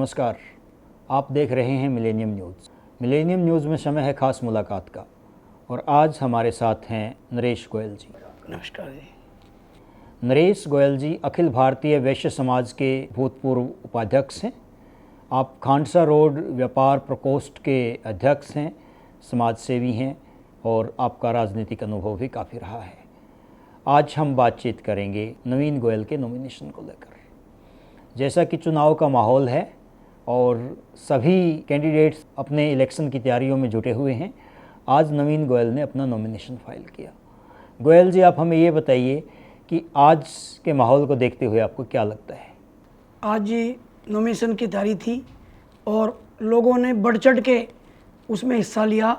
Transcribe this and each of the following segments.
नमस्कार, आप देख रहे हैं मिलेनियम न्यूज़। मिलेनियम न्यूज़ में समय है खास मुलाकात का और आज हमारे साथ हैं नरेश गोयल जी। नमस्कार जी। नरेश गोयल जी अखिल भारतीय वैश्य समाज के भूतपूर्व उपाध्यक्ष हैं। आप खांडसा रोड व्यापार प्रकोष्ठ के अध्यक्ष हैं, समाज सेवी हैं और आपका राजनीतिक अनुभव भी काफ़ी रहा है। आज हम बातचीत करेंगे नवीन गोयल के नॉमिनेशन को लेकर। जैसा कि चुनाव का माहौल है और सभी कैंडिडेट्स अपने इलेक्शन की तैयारियों में जुटे हुए हैं, आज नवीन गोयल ने अपना नॉमिनेशन फाइल किया। गोयल जी, आप हमें ये बताइए कि आज के माहौल को देखते हुए आपको क्या लगता है? आज नॉमिनेशन की तैयारी थी और लोगों ने बढ़ चढ़ के उसमें हिस्सा लिया।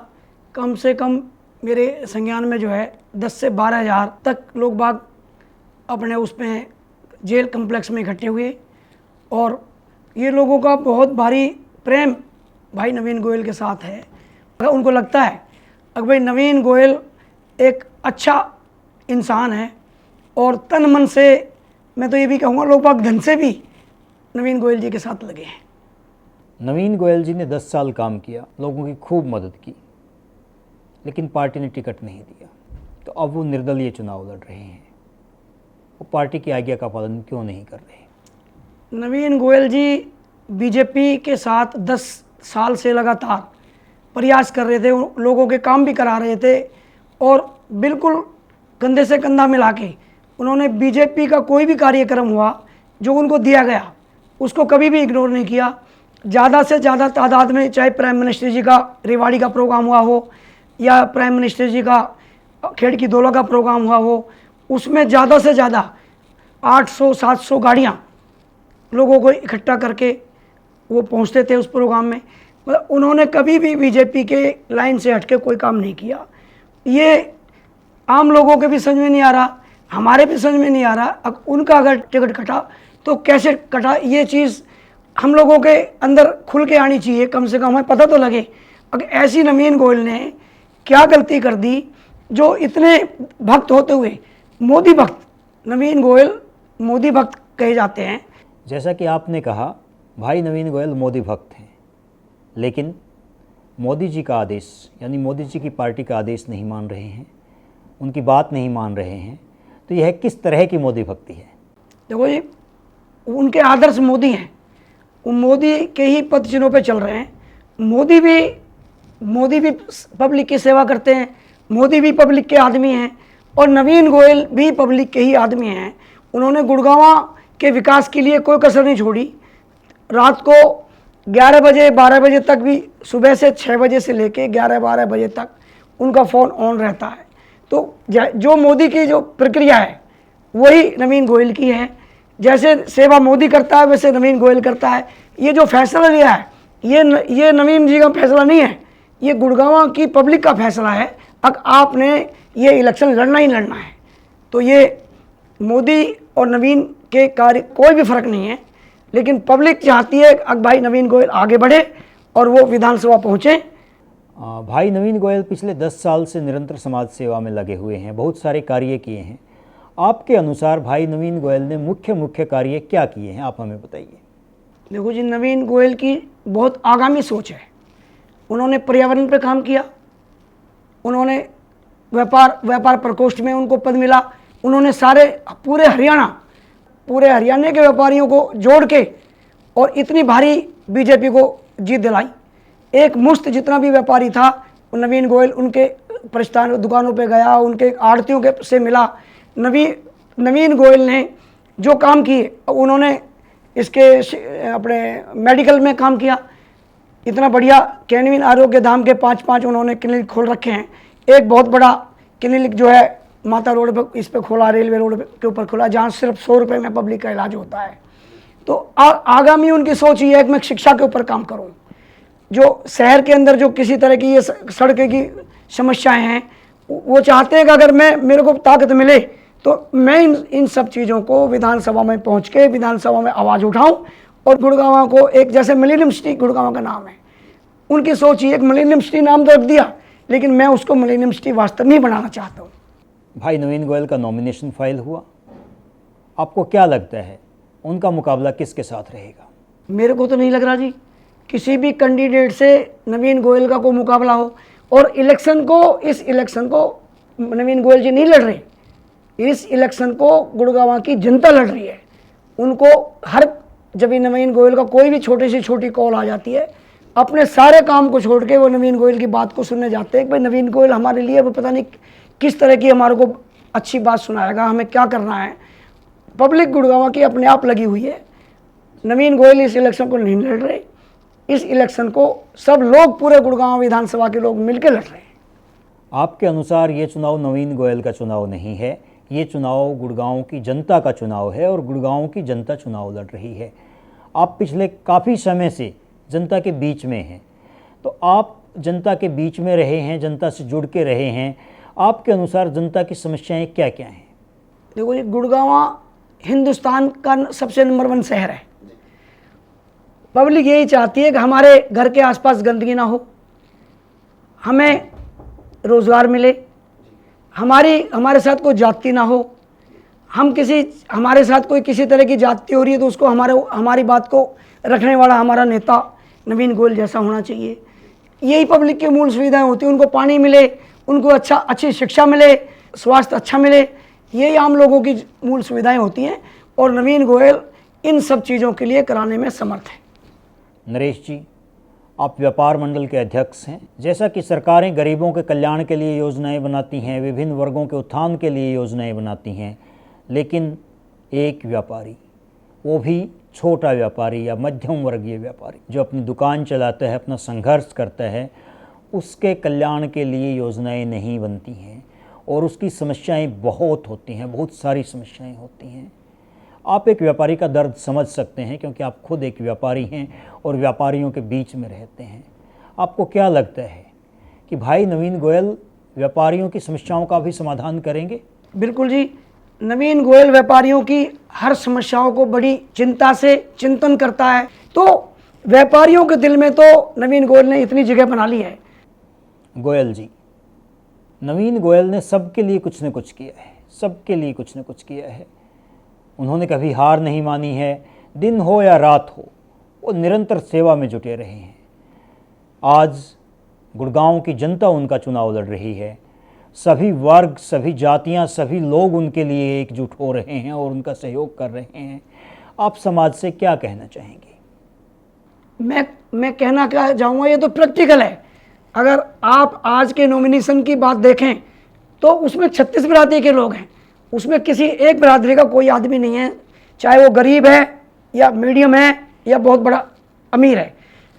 कम से कम मेरे संज्ञान में जो है 10 से 12 हज़ार तक लोग बाग अपने उसमें जेल कम्प्लेक्स में इकट्ठे हुए और ये लोगों का बहुत भारी प्रेम भाई नवीन गोयल के साथ है। अगर उनको लगता है अगर भाई नवीन गोयल एक अच्छा इंसान है और तन मन से, मैं तो ये भी कहूँगा लोग बाग धन से भी नवीन गोयल जी के साथ लगे हैं। नवीन गोयल जी ने 10 साल काम किया, लोगों की खूब मदद की, लेकिन पार्टी ने टिकट नहीं दिया, तो अब वो निर्दलीय चुनाव लड़ रहे हैं। वो पार्टी की आज्ञा का पालन क्यों नहीं कर रहे? नवीन गोयल जी बीजेपी के साथ 10 साल से लगातार प्रयास कर रहे थे, लोगों के काम भी करा रहे थे और बिल्कुल कंधे से कंधा मिला के उन्होंने बीजेपी का कोई भी कार्यक्रम हुआ जो उनको दिया गया उसको कभी भी इग्नोर नहीं किया। ज़्यादा से ज़्यादा तादाद में चाहे प्राइम मिनिस्टर जी का रेवाड़ी का प्रोग्राम हुआ हो या प्राइम मिनिस्टर जी का खेड़ की दौला का प्रोग्राम हुआ हो, उसमें ज़्यादा से ज़्यादा 800-700 गाड़ियाँ लोगों को इकट्ठा करके वो पहुंचते थे उस प्रोग्राम में। मतलब उन्होंने कभी भी बीजेपी के लाइन से हटके कोई काम नहीं किया। ये आम लोगों के भी समझ में नहीं आ रहा, हमारे भी समझ में नहीं आ रहा। उनका अगर टिकट कटा तो कैसे कटा, ये चीज़ हम लोगों के अंदर खुल के आनी चाहिए। कम से कम हमें पता तो लगे अगर ऐसी नवीन गोयल ने क्या गलती कर दी जो इतने भक्त होते हुए मोदी भक्त, नवीन गोयल मोदी भक्त कहे जाते हैं। जैसा कि आपने कहा, भाई नवीन गोयल मोदी भक्त हैं, लेकिन मोदी जी का आदेश यानी मोदी जी की पार्टी का आदेश नहीं मान रहे हैं, उनकी बात नहीं मान रहे हैं, तो यह किस तरह की मोदी भक्ति है? देखो जी, उनके आदर्श मोदी हैं, वो मोदी के ही पद चिन्हों पे चल रहे हैं। मोदी भी पब्लिक की सेवा करते हैं, मोदी भी पब्लिक के आदमी हैं और नवीन गोयल भी पब्लिक के ही आदमी हैं। उन्होंने गुड़गांव के विकास के लिए कोई कसर नहीं छोड़ी। रात को 11 बजे 12 बजे तक भी, सुबह से 6 बजे से लेके 11-12 बजे तक उनका फ़ोन ऑन रहता है। तो जो मोदी की जो प्रक्रिया है वही नवीन गोयल की है। जैसे सेवा मोदी करता है वैसे नवीन गोयल करता है। ये जो फैसला लिया है ये नवीन जी का फैसला नहीं है, ये गुड़गांव की पब्लिक का फैसला है। अब आपने ये इलेक्शन लड़ना ही लड़ना है, तो ये मोदी और नवीन के कार्य कोई भी फर्क नहीं है, लेकिन पब्लिक चाहती है कि भाई नवीन गोयल आगे बढ़े और वो विधानसभा पहुँचे। भाई नवीन गोयल पिछले 10 साल से निरंतर समाज सेवा में लगे हुए हैं, बहुत सारे कार्य किए हैं। आपके अनुसार भाई नवीन गोयल ने मुख्य कार्य क्या किए हैं, आप हमें बताइए। देखो जी, नवीन गोयल की बहुत आगामी सोच है। उन्होंने पर्यावरण पर काम किया, उन्होंने व्यापार प्रकोष्ठ में उनको पद मिला। उन्होंने पूरे हरियाणा के व्यापारियों को जोड़ के और इतनी भारी बीजेपी को जीत दिलाई। एक मुश्त जितना भी व्यापारी था नवीन गोयल उनके प्रस्थान दुकानों पे गया, उनके आड़तियों के से मिला। नवीन गोयल ने जो काम किए, उन्होंने इसके अपने मेडिकल में काम किया। इतना बढ़िया कैनविन आरोग्य धाम के 5 उन्होंने क्लिनिक खोल रखे हैं। एक बहुत बड़ा क्लिनिक जो है माता रोड पर इस पे खोला, रेलवे रोड के ऊपर खोला, जहाँ सिर्फ 100 रुपये में पब्लिक का इलाज होता है। तो आगामी उनकी सोच ये है कि मैं शिक्षा के ऊपर काम करूँ। जो शहर के अंदर जो किसी तरह की ये सड़क की समस्याएं हैं, वो चाहते हैं कि अगर मेरे को ताकत मिले तो मैं इन सब चीज़ों को विधानसभा में पहुँच के विधानसभा में आवाज़ उठाऊँ और गुड़गांव को एक, जैसे मिलेनियम सिटी गुड़गांव का नाम है, उनकी सोच ये एक मिलेनियम सिटी नाम तो रख दिया, लेकिन मैं उसको मिलेनियम सिटी वास्तव में बनाना चाहता हूँ। भाई नवीन गोयल का नॉमिनेशन फाइल हुआ, आपको क्या लगता है उनका मुकाबला किसके साथ रहेगा? मेरे को तो नहीं लग रहा जी किसी भी कैंडिडेट से नवीन गोयल का कोई मुकाबला हो। और इस इलेक्शन को नवीन गोयल जी नहीं लड़ रहे, इस इलेक्शन को गुड़गांव की जनता लड़ रही है। उनको जब भी नवीन गोयल का कोई भी छोटी से छोटी कॉल आ जाती है, अपने सारे काम को छोड़ के वो नवीन गोयल की बात को सुनने जाते हैं कि भाई नवीन गोयल हमारे लिए वो पता नहीं किस तरह की हमारे को अच्छी बात सुनाएगा, हमें क्या करना है। पब्लिक गुड़गांव की अपने आप लगी हुई है। नवीन गोयल इस इलेक्शन को नहीं लड़ रहे, इस इलेक्शन को सब लोग पूरे गुड़गांव विधानसभा के लोग मिलकर लड़ रहे हैं। आपके अनुसार ये चुनाव नवीन गोयल का चुनाव नहीं है, ये चुनाव गुड़गांव की जनता का चुनाव है और गुड़गांव की जनता चुनाव लड़ रही है। आप पिछले काफ़ी समय से जनता के बीच में हैं, तो आप जनता के बीच में रहे हैं, जनता से जुड़ के रहे हैं। आपके अनुसार जनता की समस्याएं क्या क्या हैं? देखो ये गुड़गांव हिंदुस्तान का सबसे नंबर 1 शहर है। पब्लिक यही चाहती है कि हमारे घर के आसपास गंदगी ना हो, हमें रोज़गार मिले, हमारे साथ कोई जाति ना हो, हमारे साथ कोई किसी तरह की जाति हो रही है तो उसको हमारी बात को रखने वाला हमारा नेता नवीन गोयल जैसा होना चाहिए। यही पब्लिक की मूल सुविधाएं होती हैं। उनको पानी मिले, उनको अच्छी शिक्षा मिले, स्वास्थ्य अच्छा मिले, यही आम लोगों की मूल सुविधाएं होती हैं और नवीन गोयल इन सब चीज़ों के लिए कराने में समर्थ है। नरेश जी, आप व्यापार मंडल के अध्यक्ष हैं। जैसा कि सरकारें गरीबों के कल्याण के लिए योजनाएं बनाती हैं, विभिन्न वर्गों के उत्थान के लिए योजनाएं बनाती हैं, लेकिन एक व्यापारी, वो भी छोटा व्यापारी या मध्यम वर्गीय व्यापारी जो अपनी दुकान चलाता है, अपना संघर्ष करता है, उसके कल्याण के लिए योजनाएं नहीं बनती हैं और उसकी समस्याएं बहुत होती हैं, बहुत सारी समस्याएं होती हैं। आप एक व्यापारी का दर्द समझ सकते हैं क्योंकि आप खुद एक व्यापारी हैं और व्यापारियों के बीच में रहते हैं। आपको क्या लगता है कि भाई नवीन गोयल व्यापारियों की समस्याओं का भी समाधान करेंगे? बिल्कुल जी, नवीन गोयल व्यापारियों की हर समस्याओं को बड़ी चिंता से चिंतन करता है। तो व्यापारियों के दिल में तो नवीन गोयल ने इतनी जगह बना ली है। गोयल जी, नवीन गोयल ने सबके लिए कुछ न कुछ किया है, सबके लिए कुछ न कुछ किया है। उन्होंने कभी हार नहीं मानी है, दिन हो या रात हो वो निरंतर सेवा में जुटे रहे हैं। आज गुड़गांव की जनता उनका चुनाव लड़ रही है। सभी वर्ग, सभी जातियां, सभी लोग उनके लिए एकजुट हो रहे हैं और उनका सहयोग कर रहे हैं। आप समाज से क्या कहना चाहेंगे? मैं कहना क्या चाहूँगा, ये तो प्रैक्टिकल है। अगर आप आज के नॉमिनेशन की बात देखें तो उसमें 36 बिरादरी के लोग हैं, उसमें किसी एक बिरादरी का कोई आदमी नहीं है, चाहे वो गरीब है या मीडियम है या बहुत बड़ा अमीर है।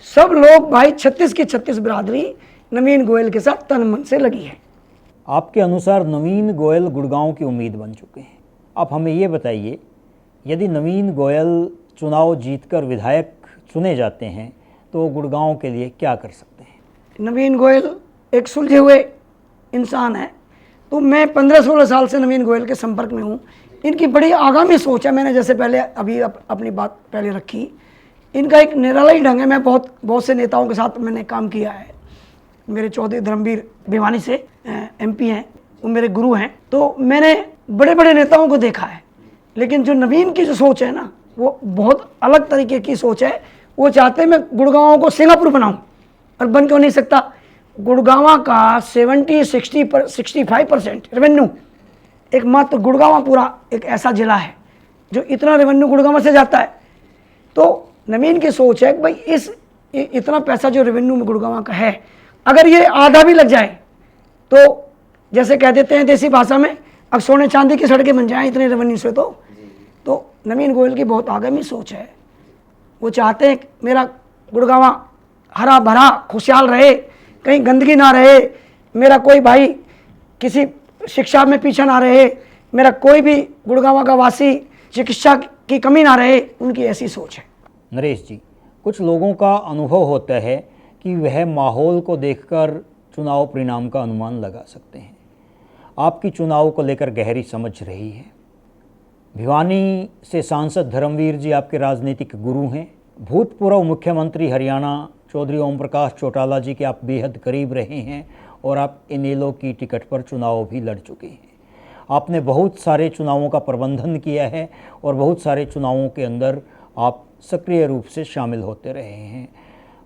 सब लोग भाई 36 की 36 बिरादरी नवीन गोयल के साथ तन मन से लगी है। आपके अनुसार नवीन गोयल गुड़गांव की उम्मीद बन चुके हैं। आप हमें ये बताइए, यदि नवीन गोयल चुनाव जीतकर विधायक चुने जाते हैं तो वो गुड़गांव के लिए क्या कर सकते हैं? नवीन गोयल एक सुलझे हुए इंसान है, तो मैं 15-16 साल से नवीन गोयल के संपर्क में हूँ। इनकी बड़ी आगामी सोच है। मैंने जैसे पहले अपनी बात पहले रखी, इनका एक निराला ही ढंग है। मैं बहुत से नेताओं के साथ मैंने काम किया है। मेरे चौधरी धर्मवीर भिवानी से MP हैं, वो मेरे गुरु हैं, तो मैंने बड़े बड़े नेताओं को देखा है। लेकिन जो नवीन की जो सोच है ना, वो बहुत अलग तरीके की सोच है। वो चाहते हैं मैं गुड़गांव को सिंगापुर बनाऊँ, और बन क्यों नहीं सकता। गुड़गांव का 65% रेवेन्यू एकमात्र गुड़गांव पूरा एक ऐसा जिला है जो इतना रेवेन्यू गुड़गांव से जाता है। तो नवीन की सोच है कि भाई इतना पैसा जो रेवेन्यू में गुड़गांव का है, अगर ये आधा भी लग जाए तो जैसे कह देते हैं देसी भाषा में, अब सोने चांदी की सड़कें बन जाएं इतने रेवेन्यू से। तो नवीन गोयल की बहुत आगामी सोच है। वो चाहते हैं मेरा गुड़गांव हरा भरा खुशहाल रहे, कहीं गंदगी ना रहे, मेरा कोई भाई किसी शिक्षा में पीछे ना रहे, मेरा कोई भी गुड़गांव का वासी चिकित्सा की कमी ना रहे। उनकी ऐसी सोच है। नरेश जी, कुछ लोगों का अनुभव होता है कि वह माहौल को देखकर चुनाव परिणाम का अनुमान लगा सकते हैं। आपकी चुनाव को लेकर गहरी समझ रही है। भिवानी से सांसद धर्मवीर जी आपके राजनीतिक गुरु हैं। भूतपूर्व मुख्यमंत्री हरियाणा चौधरी ओम प्रकाश चौटाला जी के आप बेहद करीब रहे हैं और आप इनेलो की टिकट पर चुनाव भी लड़ चुके हैं। आपने बहुत सारे चुनावों का प्रबंधन किया है और बहुत सारे चुनावों के अंदर आप सक्रिय रूप से शामिल होते रहे हैं।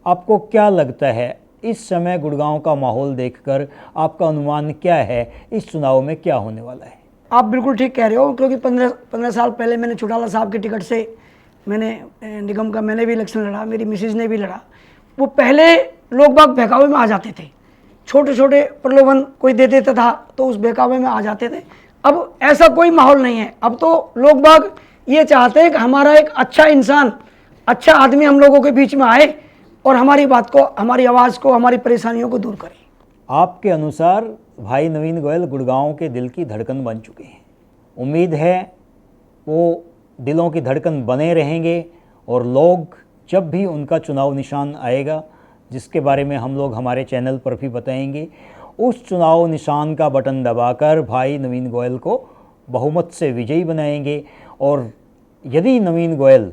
आपको क्या लगता है इस समय गुड़गांव का माहौल देखकर आपका अनुमान क्या है, इस चुनाव में क्या होने वाला है? आप बिल्कुल ठीक कह रहे हो, क्योंकि 15 साल पहले मैंने चौटाला साहब के टिकट से मैंने निगम का मैंने भी इलेक्शन लड़ा, मेरी मिसेज ने भी लड़ा। वो पहले लोग बाग बहकावे में आ जाते थे, छोटे छोटे प्रलोभन कोई दे देता था तो उस बहकावे में आ जाते थे। अब ऐसा कोई माहौल नहीं है। अब तो लोग बाग ये चाहते हैं कि हमारा एक अच्छा इंसान, अच्छा आदमी हम लोगों के बीच में आए और हमारी बात को, हमारी आवाज़ को, हमारी परेशानियों को दूर करे। आपके अनुसार भाई नवीन गोयल गुड़गांव के दिल की धड़कन बन चुके हैं। उम्मीद है वो दिलों की धड़कन बने रहेंगे और लोग जब भी उनका चुनाव निशान आएगा, जिसके बारे में हम लोग हमारे चैनल पर भी बताएंगे, उस चुनाव निशान का बटन दबाकर भाई नवीन गोयल को बहुमत से विजयी बनाएंगे। और यदि नवीन गोयल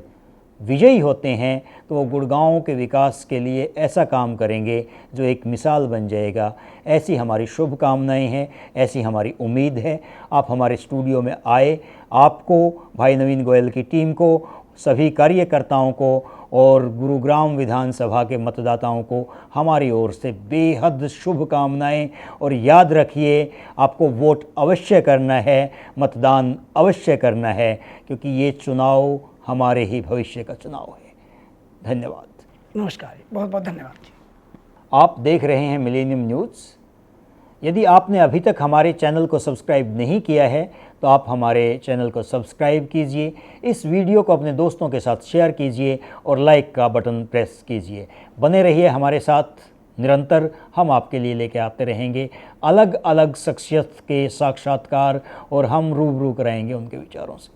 विजयी होते हैं तो वो गुड़गांव के विकास के लिए ऐसा काम करेंगे जो एक मिसाल बन जाएगा। ऐसी हमारी शुभकामनाएं हैं, ऐसी हमारी उम्मीद है। आप हमारे स्टूडियो में आए, आपको, भाई नवीन गोयल की टीम को, सभी कार्यकर्ताओं को और गुरुग्राम विधानसभा के मतदाताओं को हमारी ओर से बेहद शुभकामनाएं। और याद रखिए, आपको वोट अवश्य करना है, मतदान अवश्य करना है, क्योंकि ये चुनाव हमारे ही भविष्य का चुनाव है। धन्यवाद। नमस्कार, बहुत बहुत धन्यवाद जी। आप देख रहे हैं मिलेनियम न्यूज़। यदि आपने अभी तक हमारे चैनल को सब्सक्राइब नहीं किया है तो आप हमारे चैनल को सब्सक्राइब कीजिए, इस वीडियो को अपने दोस्तों के साथ शेयर कीजिए और लाइक का बटन प्रेस कीजिए। बने रहिए हमारे साथ, निरंतर हम आपके लिए लेके आते रहेंगे अलग अलग शख्सियत के साक्षात्कार और हम रूबरू कराएंगे उनके विचारों से।